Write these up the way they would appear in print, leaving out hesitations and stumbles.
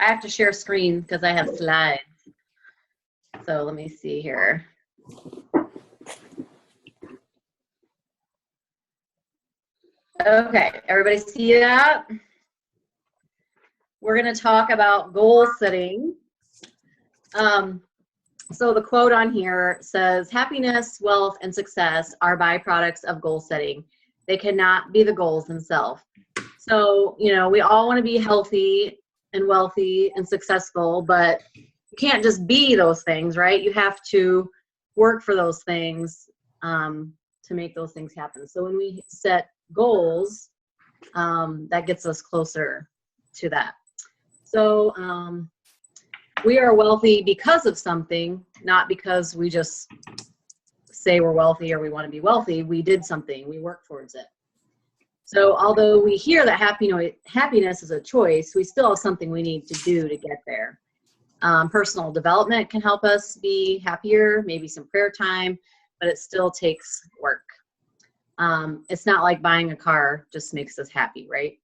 I have to share screen because I have slides. So let me see here. Okay, everybody see that? We're going to talk about goal setting. So the quote on here says, happiness, wealth, and success are byproducts of goal setting. They cannot be the goals themselves. So, you know, we all want to be healthy and wealthy and successful, but you can't just be those things, right? You have to work for those things to make those things happen. So when we set goals, that gets us closer to that. So we are wealthy because of something, not because we just say we're wealthy or we want to be wealthy. We did something, we worked towards it. So although we hear that happiness is a choice, we still have something we need to do to get there. Personal development can help us be happier, maybe some prayer time, but it still takes work. It's not like buying a car just makes us happy, right?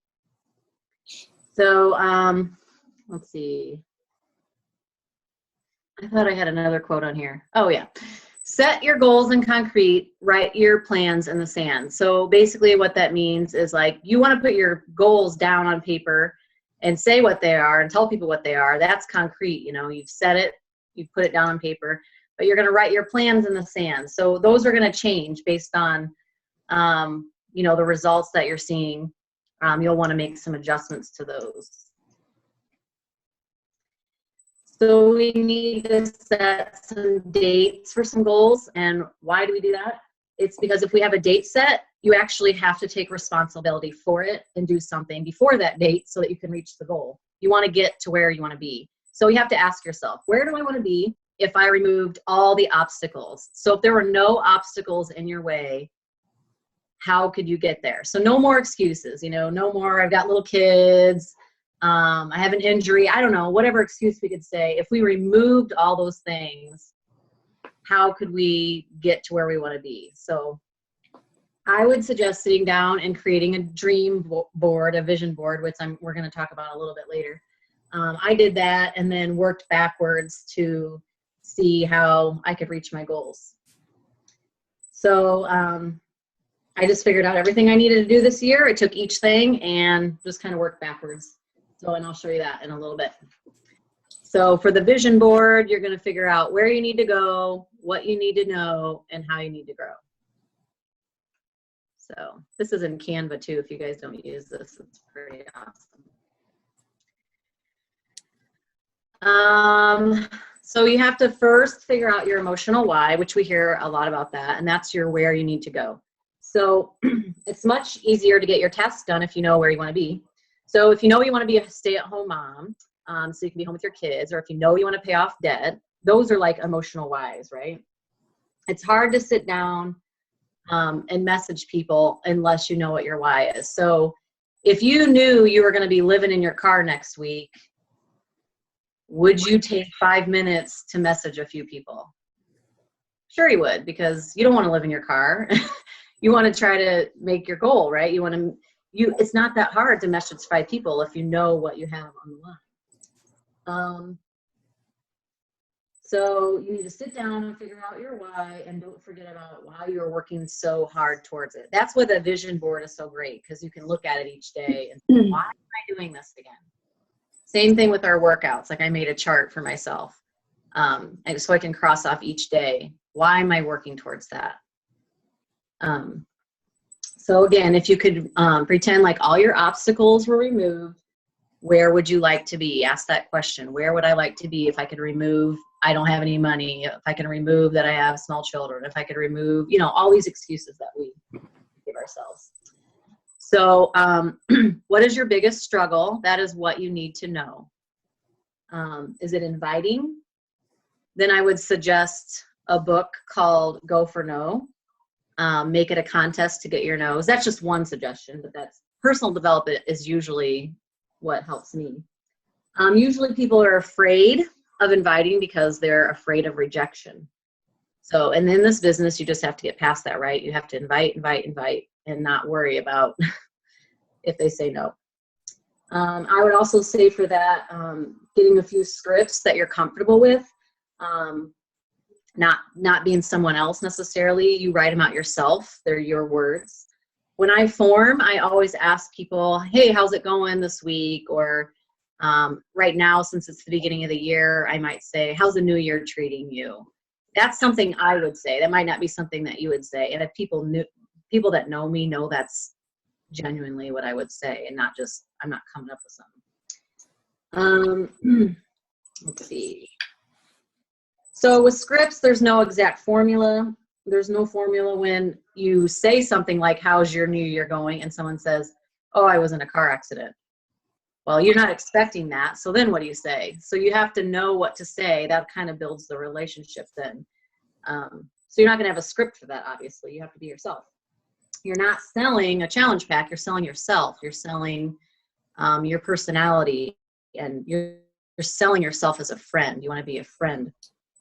So let's see. I thought I had another quote on here. Oh yeah. Set your goals in concrete, write your plans in the sand. So basically what that means is like you want to put your goals down on paper and say what they are and tell people what they are. That's concrete, you know, you've set it, you've put it down on paper, but you're going to write your plans in the sand. So those are going to change based on, you know, the results that you're seeing. You'll want to make some adjustments to those. So we need to set some dates for some goals. And why do we do that? It's because if we have a date set, you actually have to take responsibility for it and do something before that date so that you can reach the goal. You want to get to where you want to be. So you have to ask yourself, where do I want to be if I removed all the obstacles? So if there were no obstacles in your way, how could you get there? So no more excuses, you know, no more, I've got little kids, I have an injury, I don't know, whatever excuse we could say. If we removed all those things, how could we get to where we want to be? So I would suggest sitting down and creating a dream board, a vision board, which we're going to talk about a little bit later. I did that and then worked backwards to see how I could reach my goals. So I just figured out everything I needed to do this year. I took each thing and just kind of worked backwards. So, and I'll show you that in a little bit. So for the vision board, you're going to figure out where you need to go, what you need to know, and how you need to grow. So this is in Canva too. If you guys don't use this, it's pretty awesome. So you have to first figure out your emotional why, which we hear a lot about that, and that's your where you need to go. So it's much easier to get your tasks done if you know where you want to be. So if you know you want to be a stay-at-home mom, so you can be home with your kids, or if you know you want to pay off debt, those are like emotional whys, right? It's hard to sit down and message people unless you know what your why is. So if you knew you were going to be living in your car next week, would you take 5 minutes to message a few people? Sure you would, because you don't want to live in your car. You want to try to make your goal, right? You want to, it's not that hard to message 5 people if you know what you have on the line. So you need to sit down and figure out your why, and don't forget about why you're working so hard towards it. That's why the vision board is so great, because you can look at it each day and say, why am I doing this again? Same thing with our workouts. Like I made a chart for myself, and so I can cross off each day. Why am I working towards that? So again, if you could pretend like all your obstacles were removed, where would you like to be? Ask that question. Where would I like to be if I could remove, I don't have any money, if I can remove that I have small children, if I could remove, you know, all these excuses that we give ourselves. So what is your biggest struggle? That is what you need to know. Is it inviting? Then I would suggest a book called Go for No. Make it a contest to get your no's. That's just one suggestion, but that's personal development is usually what helps me. Usually people are afraid of inviting because they're afraid of rejection. So, and in this business, you just have to get past that, right? You have to invite, and not worry about if they say no. I would also say for that, getting a few scripts that you're comfortable with, not being someone else necessarily. You write them out yourself. They're your words. When I form, I always ask people, hey, how's it going this week? Or right now, since it's the beginning of the year, I might say, how's the new year treating you? That's something I would say. That might not be something that you would say. And if people that know me know that's genuinely what I would say, and not just, I'm not coming up with something. Let's see. So with scripts, there's no exact formula. There's no formula when you say something like, how's your new year going? And someone says, oh, I was in a car accident. Well, you're not expecting that. So then what do you say? So you have to know what to say. That kind of builds the relationship then. So you're not going to have a script for that, obviously. You have to be yourself. You're not selling a challenge pack. You're selling yourself. You're selling your personality, and you're selling yourself as a friend. You want to be a friend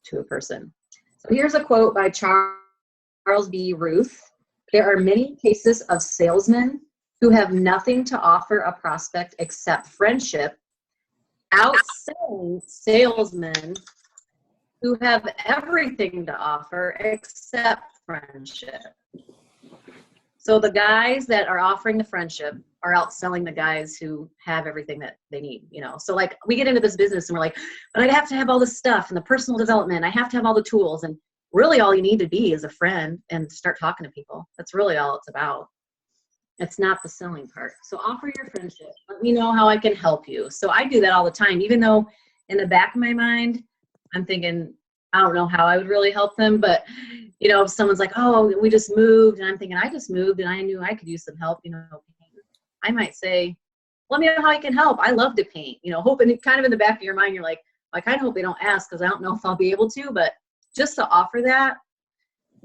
to a person. So here's a quote by Charles B. Ruth. There are many cases of salesmen who have nothing to offer a prospect except friendship, outselling salesmen who have everything to offer except friendship. So the guys that are offering the friendship are outselling the guys who have everything that they need, you know? So like we get into this business and we're like, but I have to have all this stuff and the personal development. I have to have all the tools. And really all you need to be is a friend and start talking to people. That's really all it's about. It's not the selling part. So offer your friendship. Let me know how I can help you. So I do that all the time, even though in the back of my mind, I'm thinking, I don't know how I would really help them, but you know, if someone's like, oh, we just moved, and I'm thinking, I just moved and I knew I could use some help, you know, I might say, let me know how I can help. I love to paint, you know, hoping kind of in the back of your mind, you're like, I kind of hope they don't ask because I don't know if I'll be able to, but just to offer that.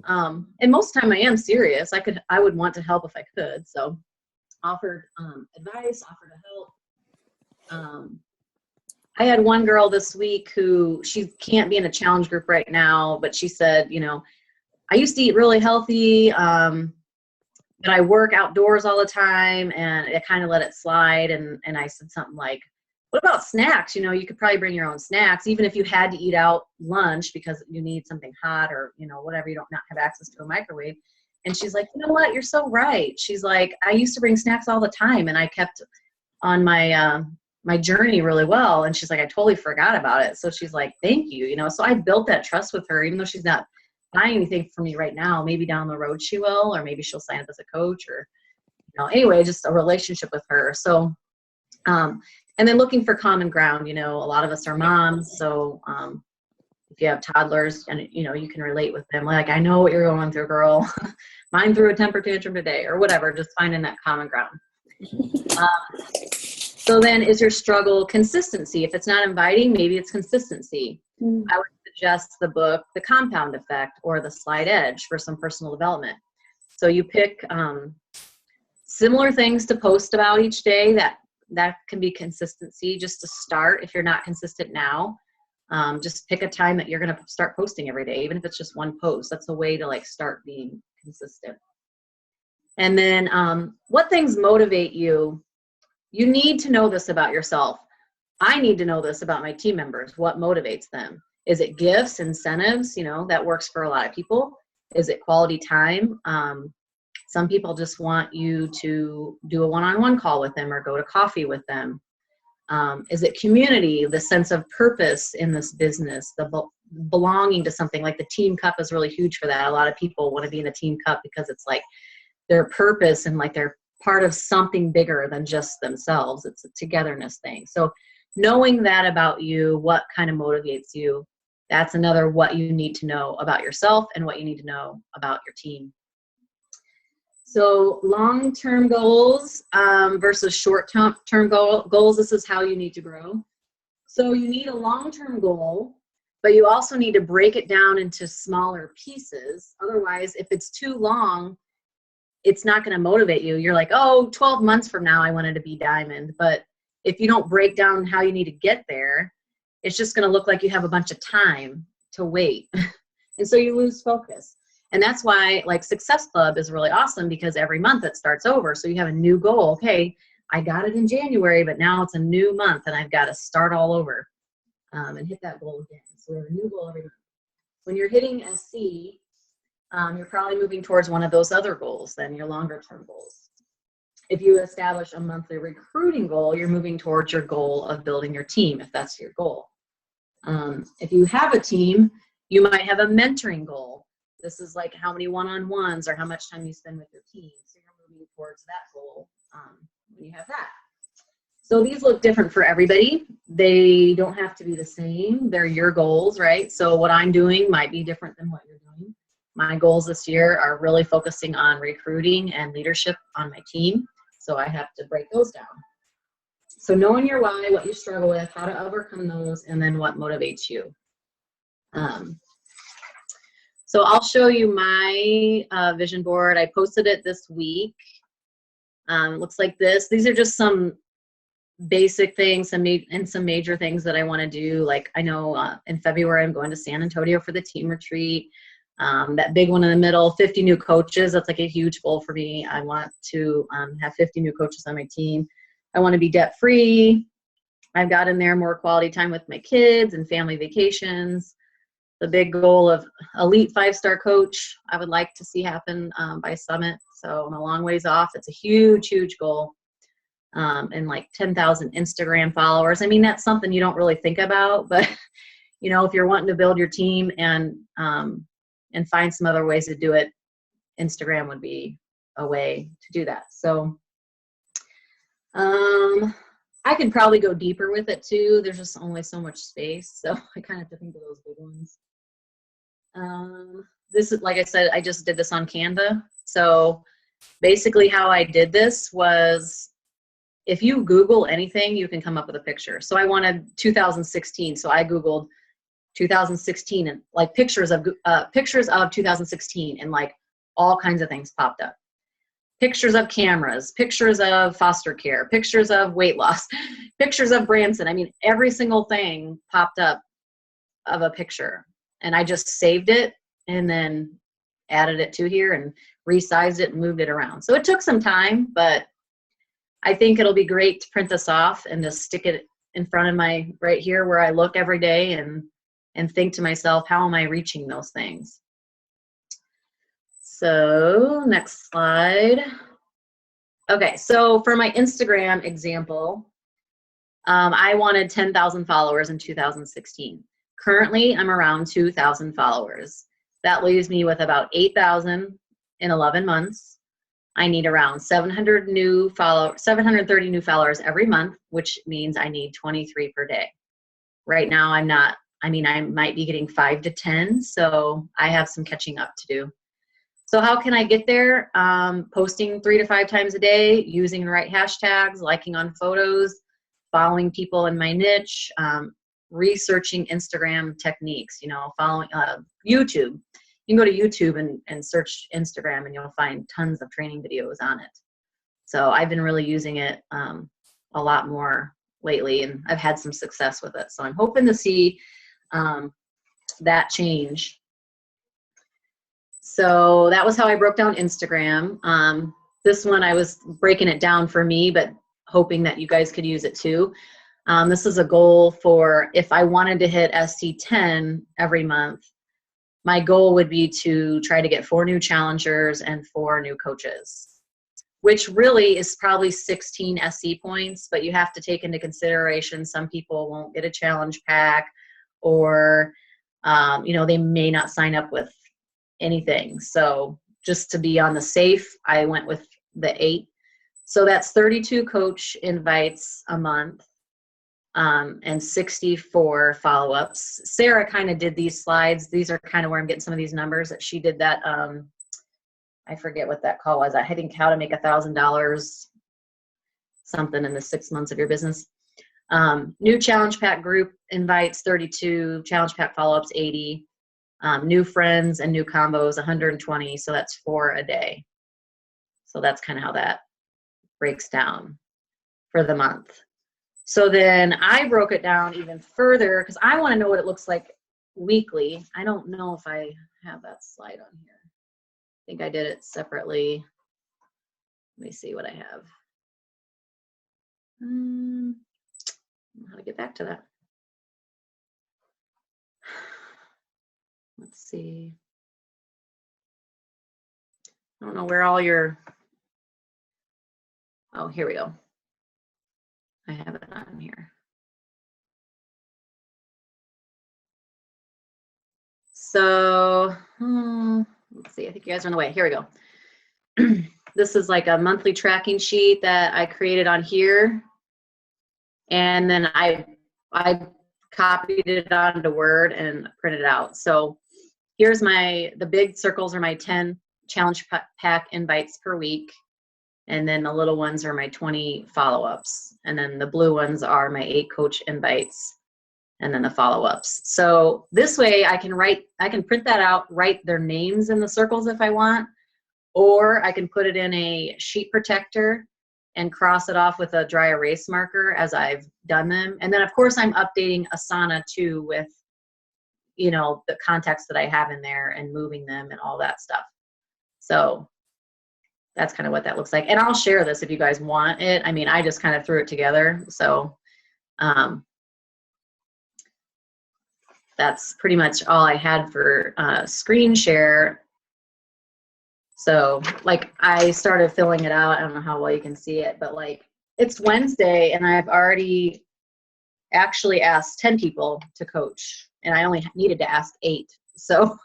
And most of the time I am serious. I would want to help if I could. So offered advice, offered to help. I had one girl this week who she can't be in a challenge group right now, but she said, you know, I used to eat really healthy, but I work outdoors all the time, and I kind of let it slide. And I said something like, what about snacks? You know, you could probably bring your own snacks, even if you had to eat out lunch because you need something hot or, you know, whatever, you don't not have access to a microwave. And she's like, you know what? You're so right. She's like, I used to bring snacks all the time, and I kept on my, my journey really well. And she's like, I totally forgot about it. So she's like, thank you. You know, so I built that trust with her, even though she's not buying anything for me right now. Maybe down the road she will, or maybe she'll sign up as a coach, or, you know, anyway, just a relationship with her. So, and then looking for common ground, you know, a lot of us are moms. So, if you have toddlers and, you know, you can relate with them. Like, I know what you're going through, girl. Mine threw a temper tantrum today, or whatever, just finding that common ground. So then is your struggle consistency? If it's not inviting, maybe it's consistency. I would suggest the book, The Compound Effect, or The Slight Edge for some personal development. So you pick similar things to post about each day. That can be consistency just to start. If you're not consistent now, just pick a time that you're going to start posting every day, even if it's just one post. That's a way to like start being consistent. And then what things motivate you? You need to know this about yourself. I need to know this about my team members. What motivates them? Is it gifts, incentives? You know, that works for a lot of people. Is it quality time? Some people just want you to do a one-on-one call with them or go to coffee with them. Is it community, the sense of purpose in this business, the belonging to something? Like the team cup is really huge for that. A lot of people want to be in the team cup because it's like their purpose and like they're part of something bigger than just themselves. It's a togetherness thing. So knowing that about you, what kind of motivates you, that's another what you need to know about yourself and what you need to know about your team. So long-term goals versus short-term goals, this is how you need to grow. So you need a long-term goal, but you also need to break it down into smaller pieces. Otherwise, if it's too long, it's not going to motivate you. You're like, oh, 12 months from now, I wanted to be diamond. But if you don't break down how you need to get there, it's just going to look like you have a bunch of time to wait. And so you lose focus. And that's why like Success Club is really awesome, because every month it starts over. So you have a new goal. Okay, I got it in January, but now it's a new month and I've got to start all over and hit that goal again. So we have a new goal every month. When you're hitting SC, you're probably moving towards one of those other goals, then your longer term goals. If you establish a monthly recruiting goal, you're moving towards your goal of building your team, if that's your goal. If you have a team, you might have a mentoring goal. This is like how many one-on-ones or how much time you spend with your team. So you're moving towards that goal when you have that. So these look different for everybody. They don't have to be the same. They're your goals, right? So what I'm doing might be different than what you're doing. My goals this year are really focusing on recruiting and leadership on my team. So I have to break those down. So knowing your why, what you struggle with, how to overcome those, and then what motivates you. So I'll show you my vision board. I posted it this week. It looks like this. These are just some basic things and some major things that I want to do. Like I know in February I'm going to San Antonio for the team retreat. That big one in the middle, 50 new coaches. That's like a huge goal for me. I want to have 50 new coaches on my team. I want to be debt free. I've got in there more quality time with my kids and family vacations. The big goal of elite 5-star coach I would like to see happen by Summit. So I'm a long ways off. It's a huge, huge goal. And like 10,000 Instagram followers. I mean, that's something you don't really think about, but you know, if you're wanting to build your team and find some other ways to do it, Instagram would be a way to do that. So I could probably go deeper with it too. There's just only so much space. So I kind of have to think of those big ones. This is, like I said, I just did this on Canva. So basically how I did this was, if you Google anything, you can come up with a picture. So I wanted 2016. So I Googled 2016 and like pictures of 2016 and like all kinds of things popped up. Pictures of cameras, pictures of foster care, pictures of weight loss, pictures of Branson. I mean, every single thing popped up of a picture. And I just saved it and then added it to here and resized it and moved it around. So it took some time, but I think it'll be great to print this off and just stick it in front of my, right here where I look every day and think to myself, how am I reaching those things? So next slide. Okay, so for my Instagram example, I wanted 10,000 followers in 2016. Currently, I'm around 2,000 followers. That leaves me with about 8,000 in 11 months. I need around 730 new followers every month, which means I need 23 per day. Right now, I might be getting 5 to 10, so I have some catching up to do. So how can I get there? Posting 3 to 5 times a day, using the right hashtags, liking on photos, following people in my niche, researching Instagram techniques, following YouTube. You can go to YouTube and search Instagram and you'll find tons of training videos on it. So I've been really using it a lot more lately and I've had some success with it. So I'm hoping to see that change. So that was how I broke down Instagram. This one I was breaking it down for me, but hoping that you guys could use it too. This is a goal for if I wanted to hit SC10 every month. My goal would be to try to get 4 new challengers and 4 new coaches, which really is probably 16 SC points, but you have to take into consideration some people won't get a challenge pack or, they may not sign up with anything. So just to be on the safe, I went with the 8. So that's 32 coach invites a month. And 64 follow-ups. Sarah kind of did these slides. These are kind of where I'm getting some of these numbers that she did that. I forget what that call was. I think how to make $1,000 something in the 6 months of your business. New challenge pack group invites 32, challenge pack follow-ups 80, new friends and new combos 120. So that's 4 a day. So that's kind of how that breaks down for the month. So then I broke it down even further because I want to know what it looks like weekly. I don't know if I have that slide on here. I think I did it separately. Let me see what I have. How to get back to that. Let's see. I don't know where all your, oh, here we go. I have it on here. So, let's see, I think you guys are on the way. Here we go. This is like a monthly tracking sheet that I created on here. And then I copied it onto Word and printed it out. So here's the big circles are my 10 challenge pack invites per week. And then the little ones are my 20 follow-ups. And then the blue ones are my 8 coach invites. And then the follow-ups. So this way I can print that out, write their names in the circles if I want, or I can put it in a sheet protector and cross it off with a dry erase marker as I've done them. And then of course I'm updating Asana too with, you know, the context that I have in there and moving them and all that stuff. So that's kind of what that looks like. And I'll share this if you guys want it. I mean, I just kind of threw it together. So that's pretty much all I had for screen share. So like I started filling it out. I don't know how well you can see it, but like it's Wednesday and I've already actually asked 10 people to coach and I only needed to ask 8. So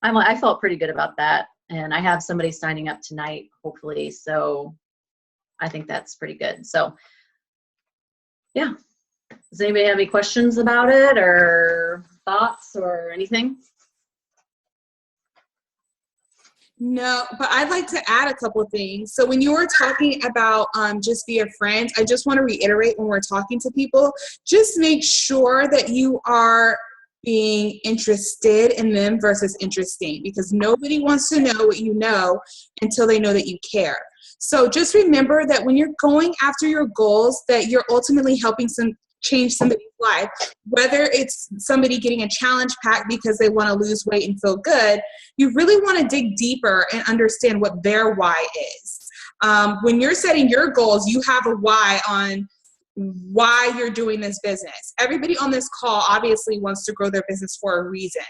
I felt pretty good about that. And I have somebody signing up tonight, hopefully. So I think that's pretty good. So yeah. Does anybody have any questions about it or thoughts or anything? No, but I'd like to add a couple of things. So when you were talking about just be a friend, I just want to reiterate when we're talking to people, just make sure that you are being interested in them versus interesting, because nobody wants to know what you know until they know that you care. So just remember that when you're going after your goals, that you're ultimately helping change somebody's life, whether it's somebody getting a challenge pack because they want to lose weight and feel good. You really want to dig deeper and understand what their why is. When you're setting your goals, you have a why on why you're doing this business. Everybody on this call obviously wants to grow their business for a reason.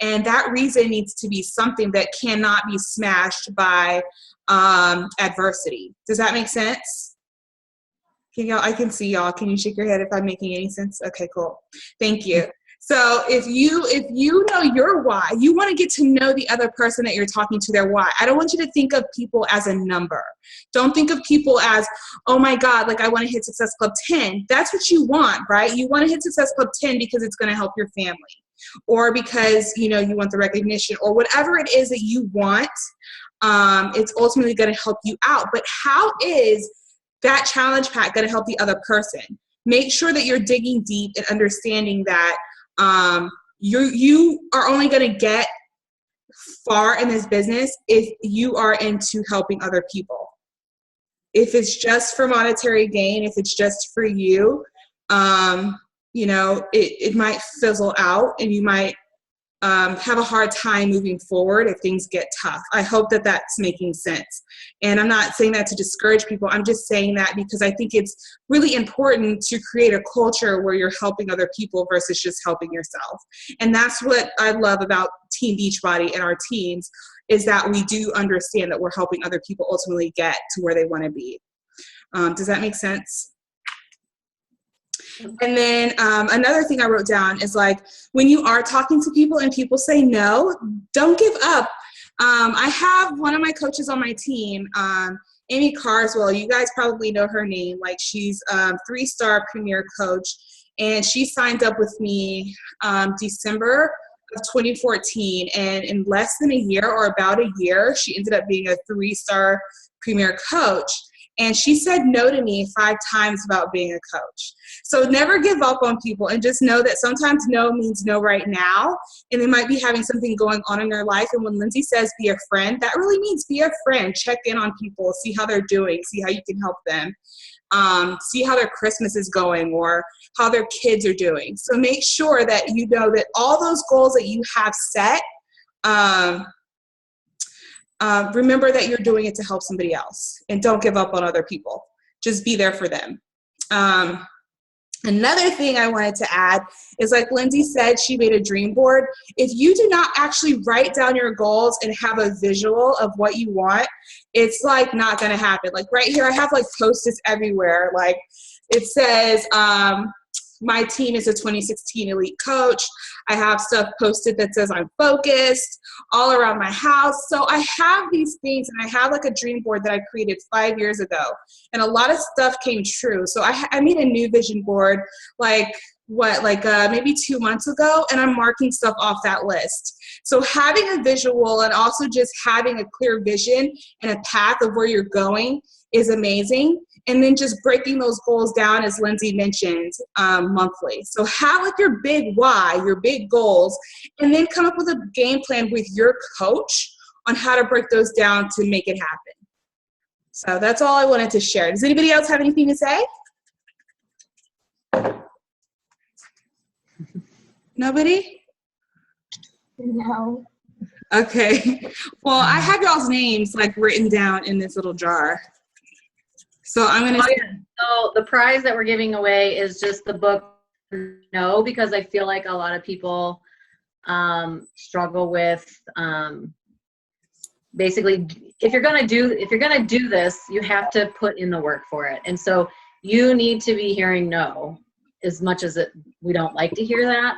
And that reason needs to be something that cannot be smashed by adversity. Does that make sense? I can see y'all. Can you shake your head if I'm making any sense? Okay, cool. Thank you. So if you know your why, you want to get to know the other person that you're talking to, their why. I don't want you to think of people as a number. Don't think of people as, oh my God, like I want to hit Success Club 10. That's what you want, right? You want to hit Success Club 10 because it's going to help your family, or because, you know, you want the recognition, or whatever it is that you want. It's ultimately going to help you out. But how is that challenge pack going to help the other person? Make sure that you're digging deep and understanding that you are only going to get far in this business if you are into helping other people. If it's just for monetary gain, if it's just for you, you know, it might fizzle out and you might have a hard time moving forward if things get tough. I hope that that's making sense. And I'm not saying that to discourage people. I'm just saying that because I think it's really important to create a culture where you're helping other people versus just helping yourself. And that's what I love about Team Beachbody and our teams, is that we do understand that we're helping other people ultimately get to where they want to be. Does that make sense? And then another thing I wrote down is, like, when you are talking to people and people say no, don't give up. I have one of my coaches on my team, Amy Carswell. You guys probably know her name. Like, she's 3-star premier coach, and she signed up with me December of 2014. And in less than a year, or about a year, she ended up being a 3-star premier coach. And she said no to me 5 times about being a coach. So never give up on people, and just know that sometimes no means no right now. And they might be having something going on in their life. And when Lindsay says be a friend, that really means be a friend. Check in on people, see how they're doing, see how you can help them, see how their Christmas is going or how their kids are doing. So make sure that you know that all those goals that you have set, remember that you're doing it to help somebody else, and don't give up on other people. Just be there for them. Another thing I wanted to add is, like Lindsay said, she made a dream board. If you do not actually write down your goals and have a visual of what you want, it's like not going to happen. Like right here, I have like Post-its everywhere. Like it says, my team is a 2016 elite coach. I have stuff posted that says I'm focused all around my house. So I have these things, and I have like a dream board that I created 5 years ago, and a lot of stuff came true. So I made a new vision board maybe 2 months ago, and I'm marking stuff off that list. So having a visual and also just having a clear vision and a path of where you're going is amazing. And then just breaking those goals down, as Lindsay mentioned, monthly. So have like your big why, your big goals, and then come up with a game plan with your coach on how to break those down to make it happen. So that's all I wanted to share. Does anybody else have anything to say? Nobody? No. Okay. Well, I have y'all's names like written down in this little jar. So I'm going to. So the prize that we're giving away is just the book No, because I feel like a lot of people struggle with basically if you're going to do this, you have to put in the work for it. And so you need to be hearing no, as much as we don't like to hear that.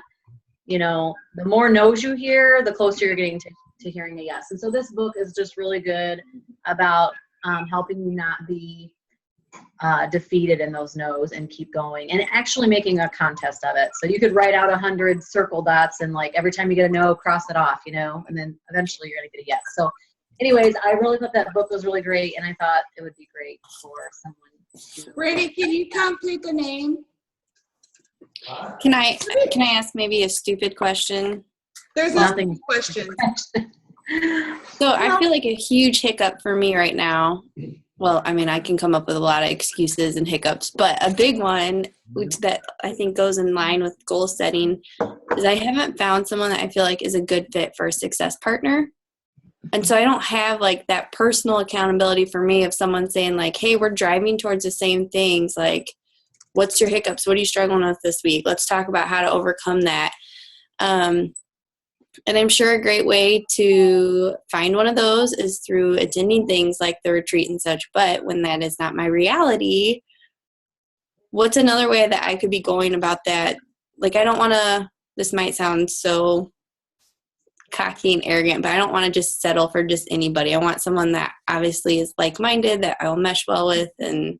You know, the more no's you hear, the closer you're getting to hearing a yes. And so this book is just really good about helping you not be defeated in those no's and keep going, and actually making a contest of it. So you could write out 100 circle dots, and like every time you get a no, cross it off, you know, and then eventually you're going to get a yes. So anyways, I really thought that book was really great, and I thought it would be great for someone to. Brady, can you come pick a name? Can I ask maybe a stupid question? There's nothing question. So I feel like a huge hiccup for me right now. Well, I mean, I can come up with a lot of excuses and hiccups, but a big one, which that I think goes in line with goal setting, is I haven't found someone that I feel like is a good fit for a success partner. And so I don't have like that personal accountability for me of someone saying like, hey, we're driving towards the same things. Like, what's your hiccups? What are you struggling with this week? Let's talk about how to overcome that. And I'm sure a great way to find one of those is through attending things like the retreat and such. But when that is not my reality, what's another way that I could be going about that? Like, I don't want to, this might sound so cocky and arrogant, but I don't want to just settle for just anybody. I want someone that obviously is like-minded, that I will mesh well with. And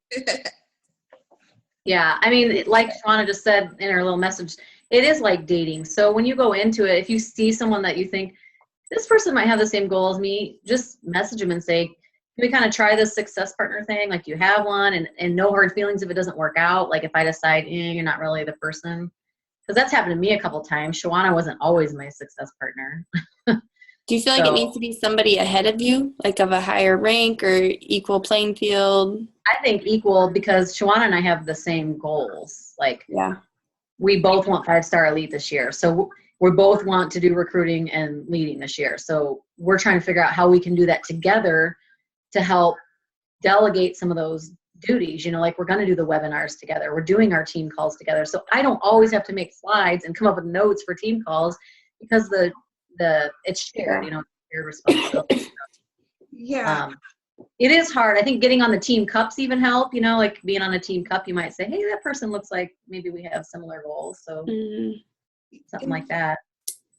yeah, I mean, like Shawana just said in her little message, it is like dating. So when you go into it, if you see someone that you think this person might have the same goal as me, just message them and say, can we kind of try this success partner thing? Like, do you have one? And no hard feelings if it doesn't work out. Like if I decide, you're not really the person. Because that's happened to me a couple times. Shawana wasn't always my success partner. do you feel like it needs to be somebody ahead of you, like of a higher rank or equal playing field? I think equal, because Shawana and I have the same goals. Like, yeah. We both want 5-star elite this year. So we both want to do recruiting and leading this year. So we're trying to figure out how we can do that together to help delegate some of those duties. You know, like we're going to do the webinars together. We're doing our team calls together. So I don't always have to make slides and come up with notes for team calls, because it's shared, shared responsibility. Yeah. It is hard. I think getting on the team cups even help, like being on a team cup, you might say, hey, that person looks like maybe we have similar goals. So something like that.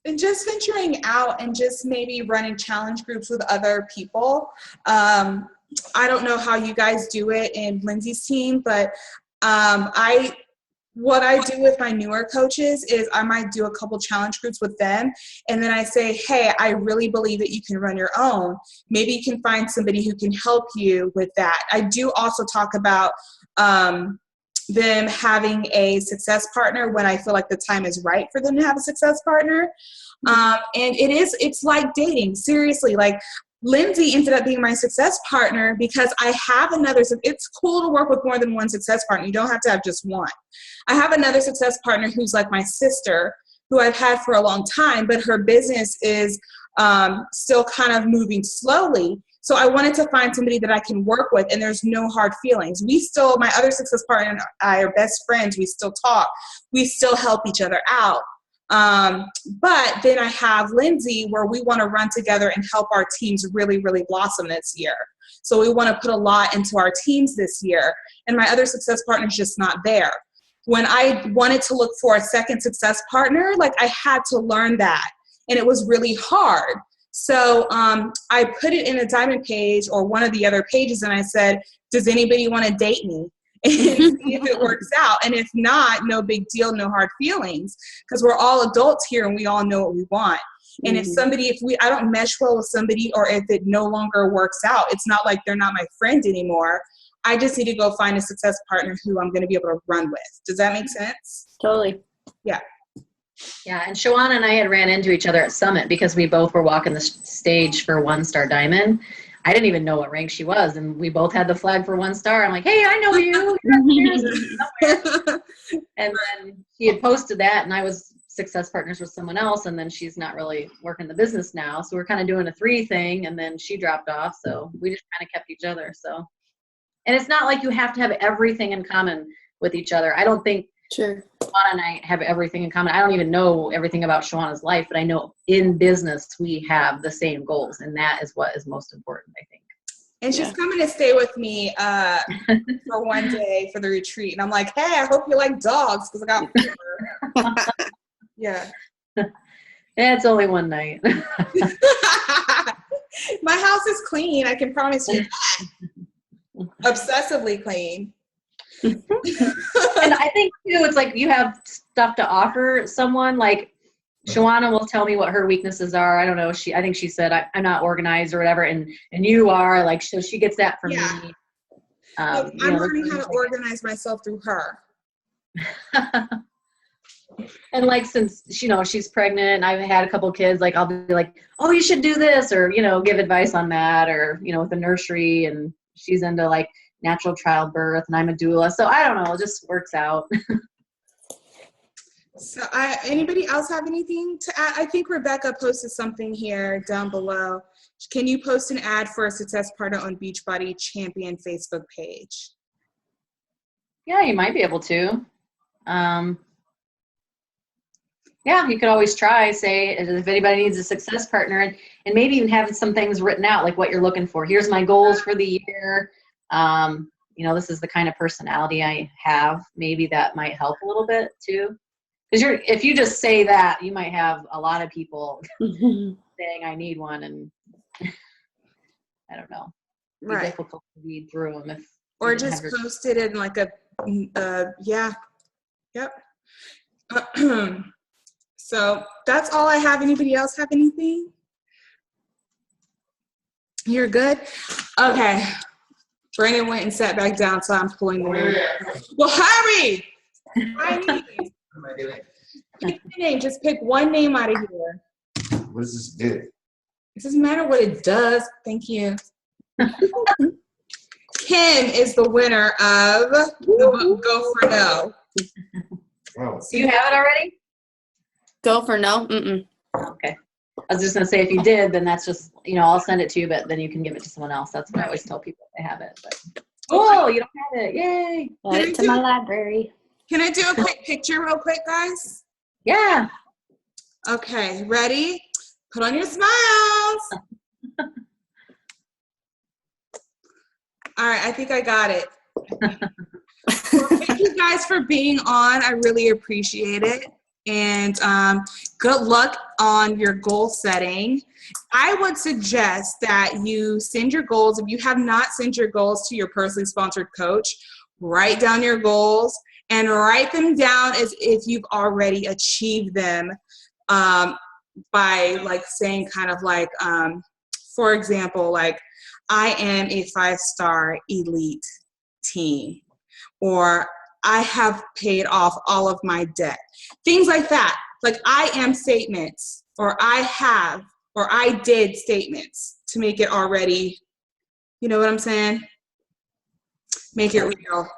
And just venturing out and just maybe running challenge groups with other people. I don't know how you guys do it in Lindsay's team, but what I do with my newer coaches is I might do a couple challenge groups with them. And then I say, hey, I really believe that you can run your own. Maybe you can find somebody who can help you with that. I do also talk about them having a success partner when I feel like the time is right for them to have a success partner. And it's like dating, seriously. Like, Lindsay ended up being my success partner because I have it's cool to work with more than one success partner. You don't have to have just one. I have another success partner who's like my sister, who I've had for a long time, but her business is still kind of moving slowly. So I wanted to find somebody that I can work with, and there's no hard feelings. My other success partner and I are best friends. We still talk. We still help each other out. But then I have Lindsay, where we want to run together and help our teams really, really blossom this year. So we want to put a lot into our teams this year. And my other success partner is just not there. When I wanted to look for a second success partner, like I had to learn that. And it was really hard. So I put it in a diamond page or one of the other pages, and I said, does anybody want to date me? And see if it works out. And if not, no big deal, no hard feelings, because we're all adults here and we all know what we want. And if I don't mesh well with somebody, or if it no longer works out, it's not like they're not my friend anymore. I just need to go find a success partner who I'm going to be able to run with. Does that make sense? Totally. Yeah. Yeah, and Shawana and I had ran into each other at Summit because we both were walking the stage for One Star Diamond. I didn't even know what rank she was, and we both had the flag for 1 star. I'm like, hey, I know you. You're somewhere. And then she had posted that, and I was success partners with someone else, and then she's not really working the business now. So we're kind of doing a 3 thing, and then she dropped off. So we just kind of kept each other. So, and it's not like you have to have everything in common with each other. I don't think Sure. Shawana and I have everything in common. I don't even know everything about Shawana's life, but I know in business we have the same goals, and that is what is most important, I think. And she's coming to stay with me for one day for the retreat. And I'm like, hey, I hope you like dogs, because I got fever. Yeah. It's only one night. My house is clean. I can promise you that. Obsessively clean. And I think too, it's like you have stuff to offer someone. Like Shawana will tell me what her weaknesses are. I don't know. I think she said I'm not organized or whatever, and you are, like, so she gets that from me. I'm learning how to organize myself through her. And like, since she's pregnant and I've had a couple kids, like I'll be like, oh, you should do this, or give advice on that, or with the nursery, and she's into like natural childbirth, and I'm a doula, so I don't know, it just works out. So anybody else have anything to add? I think Rebecca posted something here down below. Can you post an ad for a success partner on Beachbody Champion Facebook page? Yeah, you might be able to. Yeah, you could always try, say, if anybody needs a success partner, and maybe even have some things written out, like what you're looking for. Here's my goals for the year. This is the kind of personality I have. Maybe that might help a little bit too. Because if you just say that, you might have a lot of people saying I need one, and I don't know. It'd be difficult to read through them or just post it in like a yep. So that's all I have. Anybody else have anything? You're good? Okay. Brandon went and sat back down, so I'm pulling the name. Well, hurry! I need. What am I doing? Pick a name. Just pick one name out of here. What does this do? It doesn't matter what it does. Thank you. Kim is the winner of the book Go for No. Oh. Do you have it already? Go for no? Mm-mm. Okay. I was just going to say, if you did, then that's just, I'll send it to you, but then you can give it to someone else. That's what I always tell people if they have it. But, oh, you don't have it. Yay. Add it to my library. Can I do a quick picture real quick, guys? Yeah. Okay, ready? Put on your smiles. All right, I think I got it. Well, thank you guys for being on. I really appreciate it. And good luck on your goal setting. I would suggest that you send your goals. If you have not sent your goals to your personally sponsored coach, write down your goals and write them down as if you've already achieved them by like saying kind of like, for example, like I am a 5-star elite team, or I have paid off all of my debt. Things like that. Like I am statements, or I have, or I did statements to make it already, you know what I'm saying? Make it real.